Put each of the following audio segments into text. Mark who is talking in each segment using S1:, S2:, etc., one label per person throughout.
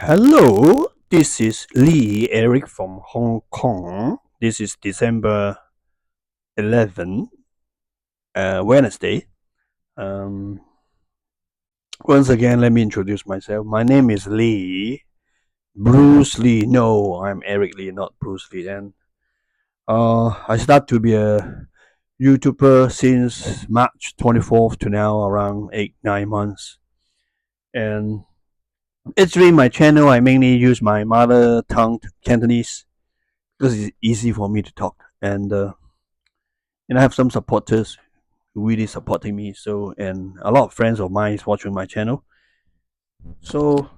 S1: Hello, this is Lee Eric from Hong Kong. This is December 11, Wednesday. Um, Once again, let me introduce myself. My name is Lee, Bruce Lee. No, I'm Eric Lee, not Bruce Lee. And I start to be a YouTuber since March 24th to now, around 8, 9 months. And it's really my channel. I mainly use my mother tongue Cantonese because it's easy for me to talk. And I have some supporters who really supporting me. So and a lot of friends of mine is watching my channel. So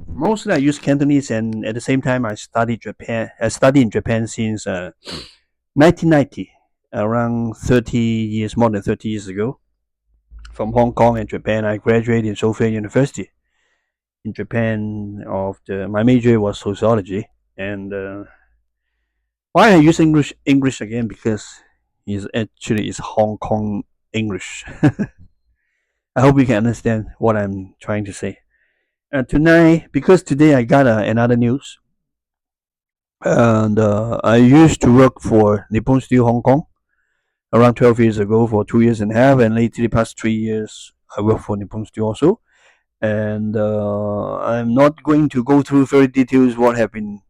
S1: mostly I use Cantonese, and at the same time I studied Japan. I studied in Japan since 1990, around 30 years, more than 30 years ago, from Hong Kong and Japan. I graduated in Sophia University in Japan. Of the my major was sociology, and why I use English again because it's Hong Kong English. I hope you can understand what I'm trying to say. Tonight, because today I got another news, and I used to work for Nippon Steel Hong Kong around 12 years ago for 2 years and a half, and lately the past 3 years I work for Nippon Steel also. And I'm not going to go through very details what have been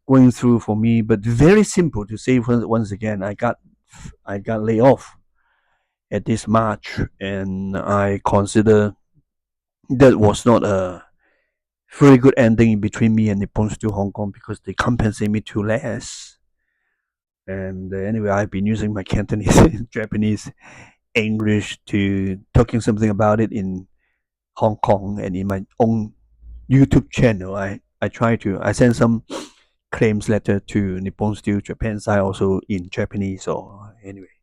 S1: going through for me, but very simple to say once again, I got laid off at this March, and I consider that was not a very good ending between me and Nippon Steel Hong Kong because they compensate me too less. And anyway, I've been using my Cantonese, Japanese, English to talking something about it in Hong Kong and in my own YouTube channel. I send some claims letter to Nippon Steel Japan side also in Japanese. Or anyway,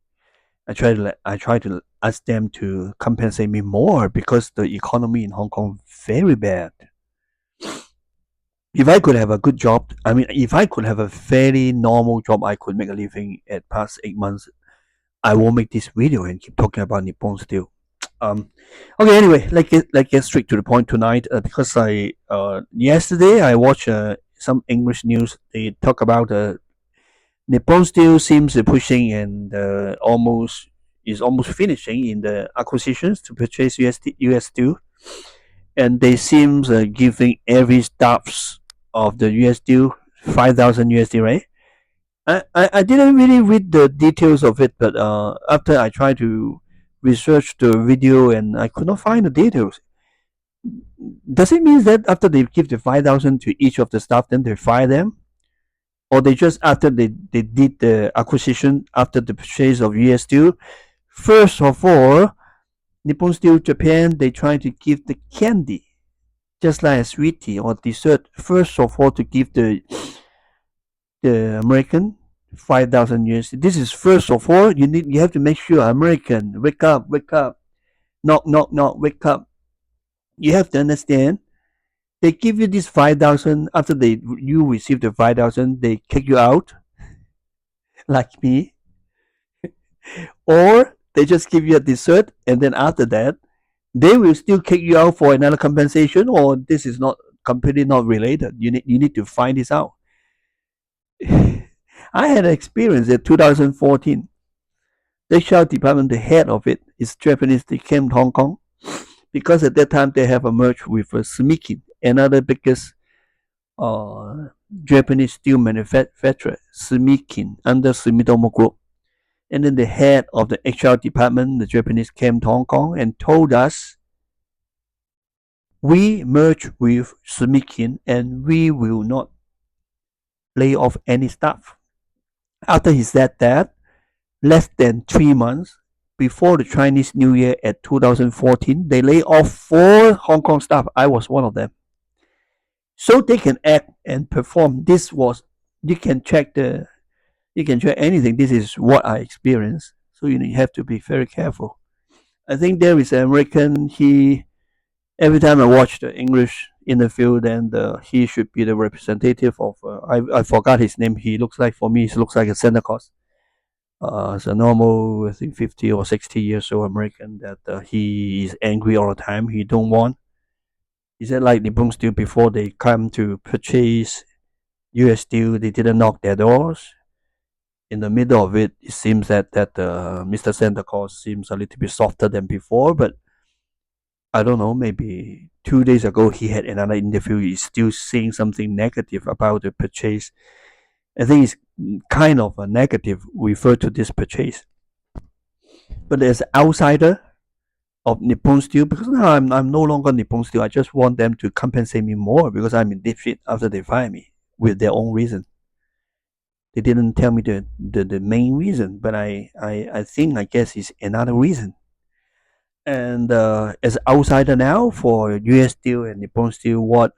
S1: I try to ask them to compensate me more because the economy in Hong Kong very bad. If I could have a good job, I mean, if I could have a fairly normal job, I could make a living at past 8 months. I won't make this video and keep talking about Nippon Steel. Um, okay. Anyway, let's get straight to the point tonight. Because I yesterday I watched some English news. They talk about Nippon Steel seems pushing and almost finishing in the acquisitions to purchase US Steel, and they seems giving every staffs of the US Steel 5,000 USD, right? I didn't really read the details of it, but after I tried to research the video and I could not find the details. Does it mean that after they give the 5,000 to each of the staff, then they fire them? Or they just after they did the acquisition, after the purchase of US Steel, first of all, Nippon Steel Japan, they try to give the candy, just like a sweetie or dessert, first of all to give the American 5,000 USD. This is first of all. You have to make sure American wake up, knock knock knock, wake up. You have to understand. They give you this 5,000 after you receive the 5,000. They kick you out like me, or they just give you a dessert and then after that they will still kick you out for another compensation. Or this is not completely not related. You need to find this out. I had an experience in 2014. The HR department, the head of it, is Japanese. They came to Hong Kong because at that time they have a merge with Sumikin, another biggest uh, Japanese steel manufacturer, Sumikin, under Sumitomo Group. And then the head of the HR department, the Japanese, came to Hong Kong and told us, we merge with Sumikin and we will not lay off any staff. After he said that, less than 3 months before the Chinese New Year at 2014, they lay off 4 Hong Kong staff. I was one of them. So they can act and perform. This was you can check anything. This is what I experienced. So you have to be very careful. I think there is an American. He every time I watch the English interview, then he should be the representative of. I forgot his name. He looks like for me. He looks like a Santa Claus. It's a normal, I think, 50 or 60 years old American that he is angry all the time. He don't want Is it like Nippon Steel before they come to purchase US Steel? They didn't knock their doors. In the middle of it, it seems that Mr. Santa Claus seems a little bit softer than before. But I don't know. Maybe 2 days ago he had another interview. He's still saying something negative about the purchase. I think it's kind of a negative refer to this purchase. But as an outsider of Nippon Steel, because now I'm no longer Nippon Steel, I just want them to compensate me more because I'm in deep shit after they fire me with their own reason. They didn't tell me the main reason, but I think I guess it's another reason. And as an outsider now for US Steel and Nippon Steel, what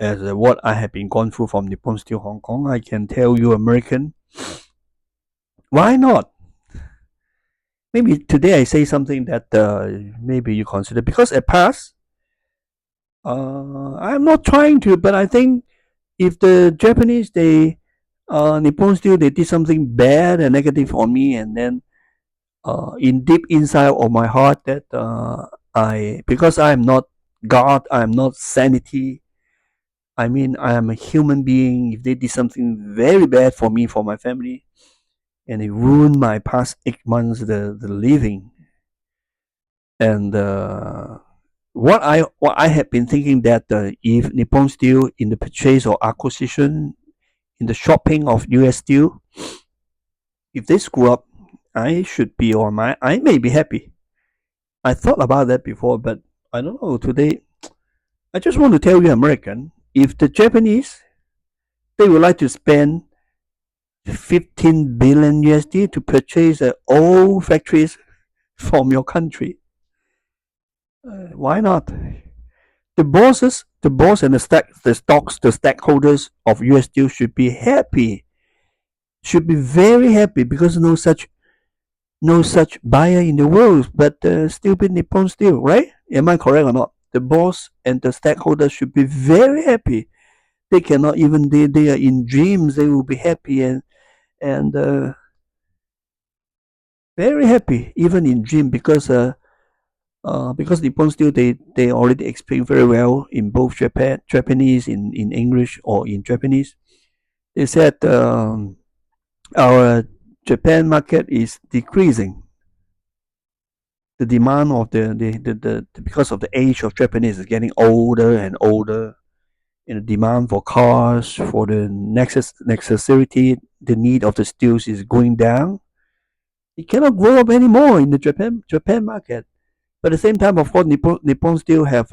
S1: I have been gone through from Nippon Steel Hong Kong, I can tell you, American, why not? Maybe today I say something that maybe you consider because at past, I'm not trying to, but I think if the Japanese Nippon Steel they did something bad and negative on me, and then in deep inside of my heart that I because I am not God, I am not sanity. I mean, I am a human being. If they did something very bad for me, for my family, and it ruined my past 8 months, the living, and what I have been thinking that if Nippon Steel in the purchase or acquisition in the shopping of US Steel, if they screw up, I may be happy. I thought about that before, but I don't know. Today, I just want to tell you, American, if the Japanese they would like to spend 15 billion USD to purchase all factories from your country, why not? The boss and the stakeholders of US Steel should be happy, should be very happy because no such buyer in the world but stupid Nippon Steel, right? Am I correct or not? The boss and the stakeholders should be very happy. They cannot even they are in dreams. They will be happy and very happy even in dream because Nippon Steel they already explain very well in both Japanese in English or in Japanese. They said our Japan market is decreasing. The demand of the because of the age of Japanese is getting older and older, and the demand for cars for the necessity the need of the steels is going down. It cannot grow up anymore in the Japan market. But at the same time, of course, Nippon still have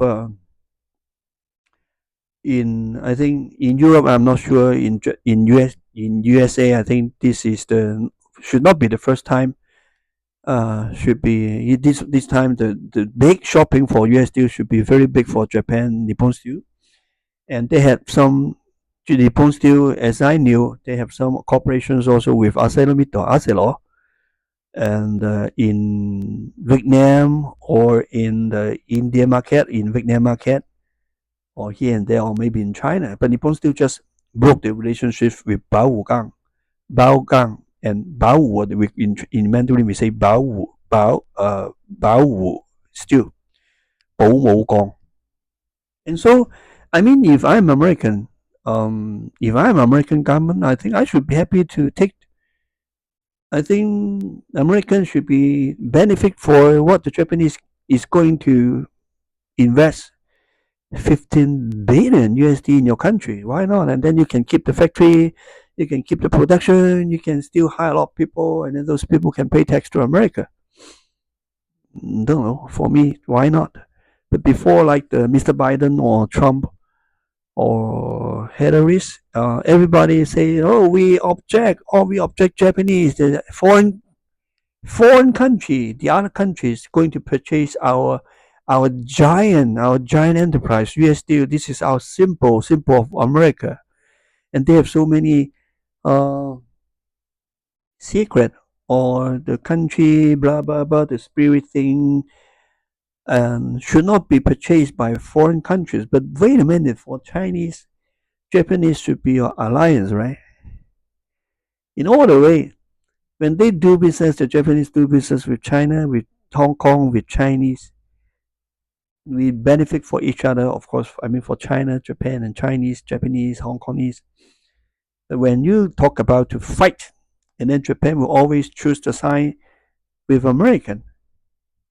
S1: in I think in Europe. I'm not sure in USA. I think this is the should not be the first time. Should be this time the big shopping for US Steel should be very big for Japan Nippon Steel, and they had some Nippon Steel as I knew they have some corporations also with Arcelor, and in Vietnam or in the Indian market, in Vietnam market, or here and there, or maybe in China. But Nippon Steel just broke the relationship with Bao Gang, and Bao Wu. In Mandarin we say Bao Wu Steel, Bao Wu Gong. And so, I mean, if I'm American government, I think I should be happy to take. I think Americans should be benefit for what the Japanese is going to invest 15 billion USD in your country. Why not? And then you can keep the factory, you can keep the production, you can still hire a lot of people, and then those people can pay tax to America. Don't know. For me, why not? But before, like Mr. Biden or Trump or Hillary, everybody say, "Oh, we object Japanese, the foreign country, the other countries going to purchase our giant enterprise, US Steel. This is our symbol of America, and they have so many uh, secret or the country, blah blah blah, the spirit thing, and should not be purchased by foreign countries. But wait a minute, for Chinese, Japanese should be your alliance, right? In all the way, when they do business, the Japanese do business with China, with Hong Kong, with Chinese. we benefit for each other, of course. I mean, for China, Japan, and Chinese, Japanese, Hong Kongese. When you talk about to fight, and then Japan will always choose to side with American.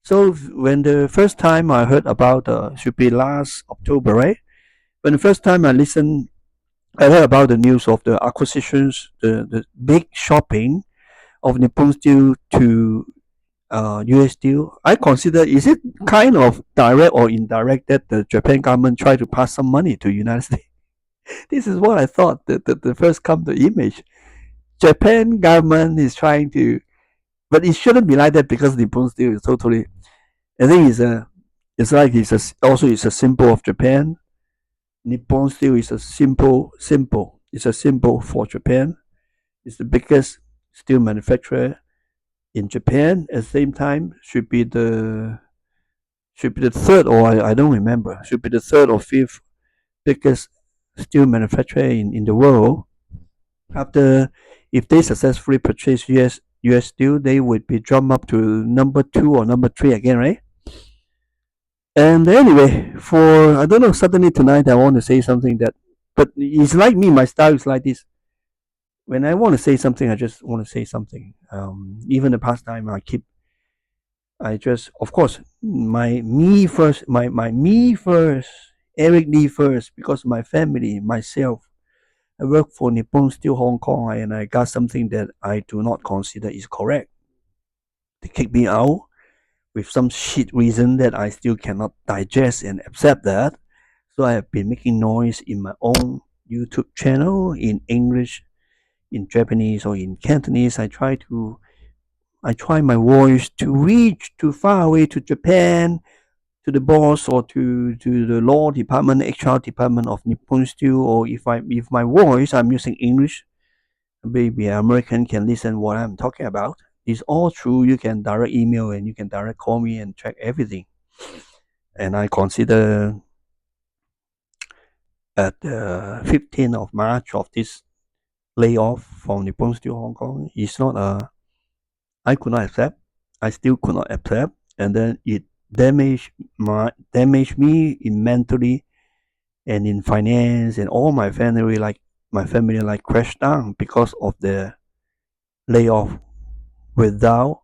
S1: So when the first time I heard about, should be last October, right? When the first time I heard about the news of the acquisitions, the big shopping of Nippon Steel to US Steel. I consider, is it kind of direct or indirect that the Japan government try to pass some money to United States? This is what I thought. The first come the image. Japan government is trying to, but it shouldn't be like that because Nippon Steel is totally. I think it's a symbol of Japan. Nippon Steel is a simple. It's a symbol for Japan. It's the biggest steel manufacturer in Japan. At the same time, should be the third, or I don't remember. Should be the third or fifth biggest steel manufacturer in the world. After, if they successfully purchase US Steel, they would be jumped up to number two or number three again, right? And anyway, for I don't know, suddenly tonight I want to say something that, but it's like me. My style is like this. When I want to say something, I just want to say something. Even the past time, I just, of course, my me first, Eric Lee first, because my family, myself. I work for Nippon Steel Hong Kong, and I got something that I do not consider is correct. They kick me out with some shit reason that I still cannot digest and accept that. So I have been making noise in my own YouTube channel in English, in Japanese, or in Cantonese. I try my voice to reach too far away to Japan, to the boss, or to the law department, HR department of Nippon Steel, or if my voice I'm using English, maybe an American can listen what I'm talking about. It's all true. You can direct email and you can direct call me and check everything. And I consider at the 15th of March of this layoff from Nippon Steel Hong Kong is not a, I could not accept. I still could not accept. And then it damaged me in mentally and in finance, and all my family like crashed down because of the layoff without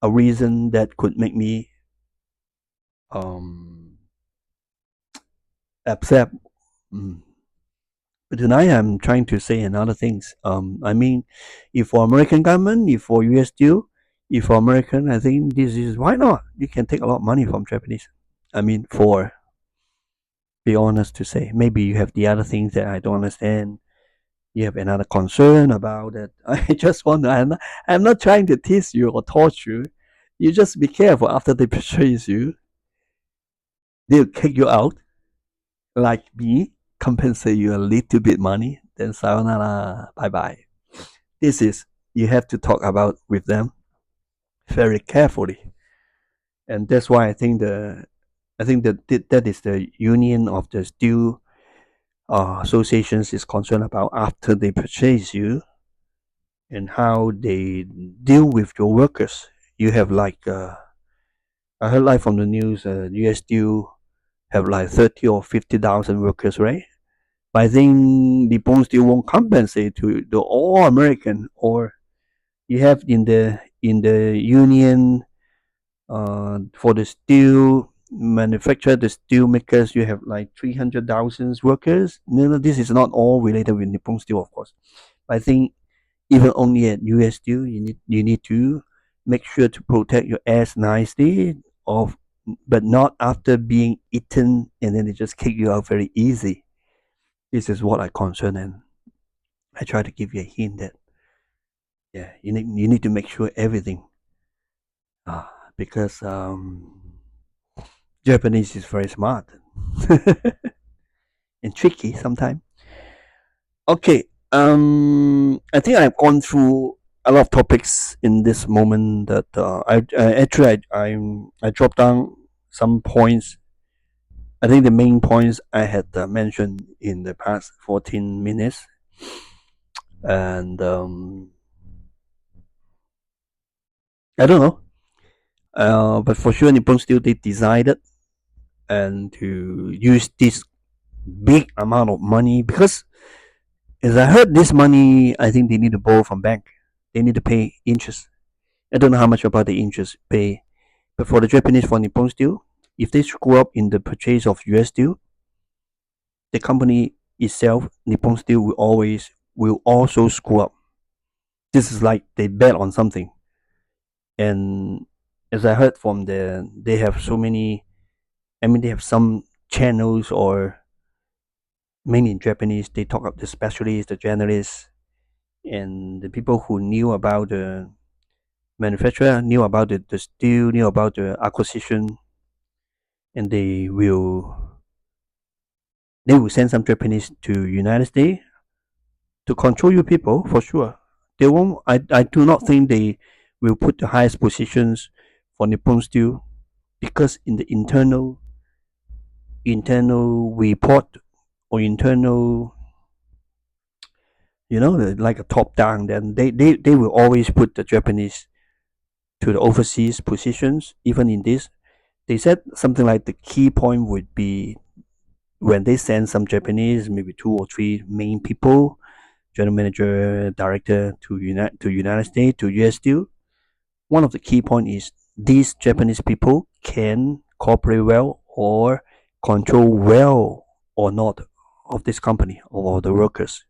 S1: a reason that could make me um accept. Mm. But tonight I'm trying to say another things. I mean, if for American government, if for US deal, if for American, I think this is why not? You can take a lot of money from Japanese. I mean, for be honest to say, maybe you have the other things that I don't understand. You have another concern about it. I just want to. I'm not trying to tease you or torture you. You just be careful after they purchase you. They'll kick you out like me, compensate you a little bit money, then sayonara, bye bye. This is, you have to talk about with them very carefully, and that's why I think that is the union of the steel associations is concerned about after they purchase you and how they deal with your workers. You have I heard like from the news, US Steel have like 30 or 50,000 workers, right? But I think the bond still won't compensate to the all American, or you have in the union for the steel manufacturer, the steel makers, you have like 300,000 workers. No, this is not all related with Nippon Steel, of course. But I think even only at US Steel, you need to make sure to protect your ass nicely, of but not after being eaten and then they just kick you out very easy. This is what I concern, and I try to give you a hint that, yeah, you need to make sure everything, because Japanese is very smart and tricky sometimes. Okay, I think I've gone through a lot of topics in this moment. That I dropped down some points. I think the main points I had mentioned in the past 14 minutes, and I don't know. But for sure, Nippon Steel they decided and to use this big amount of money, because as I heard, this money, I think they need to borrow from bank. They need to pay interest. I don't know how much about the interest pay, but for the Japanese, for Nippon Steel, if they screw up in the purchase of US Steel, the company itself, Nippon Steel, will also screw up. This is like they bet on something. And as I heard from they have so many. I mean, they have some channels, or mainly in Japanese. They talk about the specialists, the journalists, and the people who knew about the manufacturer, knew about the steel, knew about the acquisition, and they will send some Japanese to United States to control you people for sure. They won't. I do not think they will put the highest positions for Nippon Steel, because in the internal report, or internal, like a top down, then they will always put the Japanese to the overseas positions. Even in this, they said something like the key point would be when they send some Japanese, maybe two or three main people, general manager, director, to United States, to US Steel. One of the key point is these Japanese people can cooperate well, or control well or not, of this company or the workers.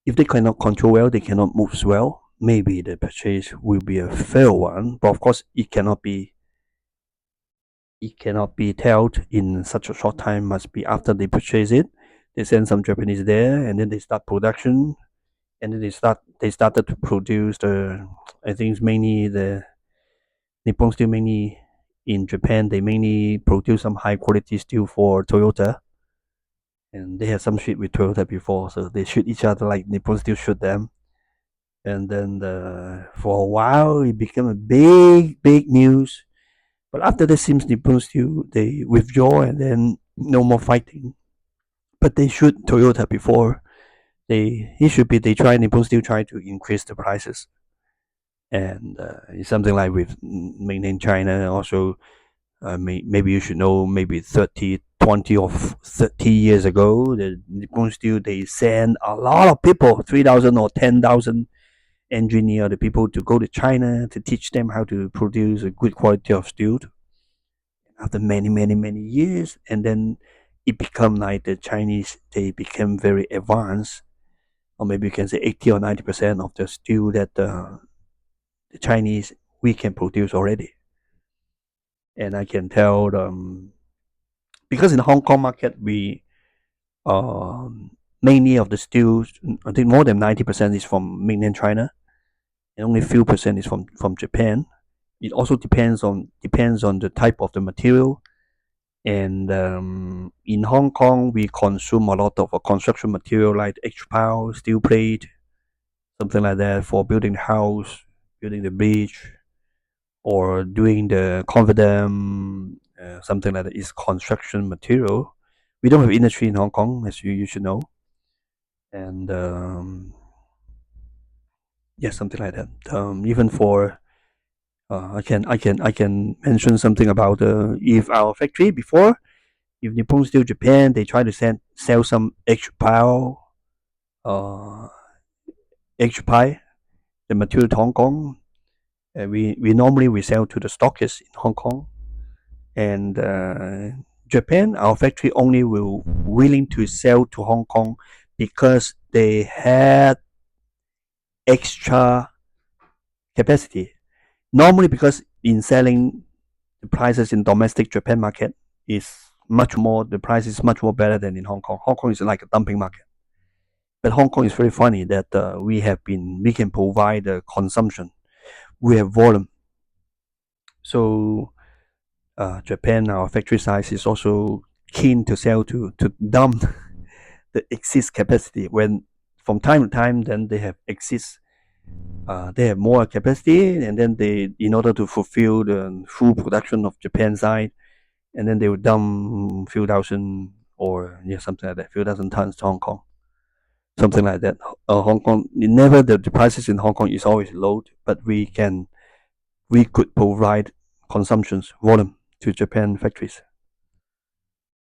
S1: If they cannot control well, they cannot move well, maybe the purchase will be a fail one. But of course, it cannot be told in such a short time. Must be after they purchase it. They send some Japanese there, and then they start production, and then they started to produce I think it's mainly the Nippon Steel, mainly in Japan. They mainly produce some high quality steel for Toyota, and they had some shit with Toyota before, so they shoot each other like Nippon Steel shoot them. And then for a while it became a big news. But after that, seems Nippon Steel, they withdraw, and then no more fighting. But they shoot Toyota before. They try Nippon Steel try to increase the prices, and it's something like with mainland China also. Maybe you should know, maybe 30, 20 or 30 years ago, the Nippon Steel, they sent a lot of people, 3,000 or 10,000 engineer, the people, to go to China to teach them how to produce a good quality of steel after many years. And then it become like the Chinese, they became very advanced, or maybe you can say 80 or 90% of the steel that the Chinese, we can produce already. And I can tell them, because in the Hong Kong market, we mainly of the steel, I think more than 90% is from mainland China, and only a few percent is from Japan. It also depends on the type of the material. And in Hong Kong, we consume a lot of construction material like H-pile, steel plate, something like that, for building the house, building the bridge, or doing the confidant, something like that is construction material. We don't have industry in Hong Kong, as you should know. And yeah, something like that. Even for I can mention something about if our factory before, if Nippon Steel Japan, they try to sell some uh, H pie, the material to Hong Kong. We normally we sell to the stockists in Hong Kong, and Japan. Our factory only will willing to sell to Hong Kong because they had extra capacity. Normally, because in selling, the prices in domestic Japan market is much more. The price is much more better than in Hong Kong. Hong Kong is like a dumping market. But Hong Kong is very funny that we can provide the consumption. We have volume. So Japan, our factory size is also keen to sell to dump the excess capacity. When from time to time, then they have excess. They have more capacity, and then in order to fulfill the full production of Japan side, and then they would dump few thousand, or yeah, something like that, few thousand tons to Hong Kong, something like that. Hong Kong, never the prices in Hong Kong is always low, but we could provide consumptions volume to Japan factories.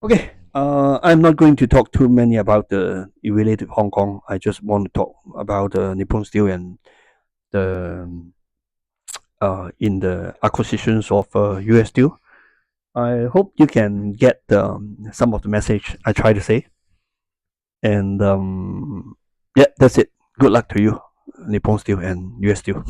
S1: Okay. I'm not going to talk too many about the related Hong Kong. I just want to talk about Nippon Steel and the in the acquisitions of US Steel. I hope you can get some of the message I try to say. And yeah, that's it. Good luck to you, Nippon Steel and US Steel.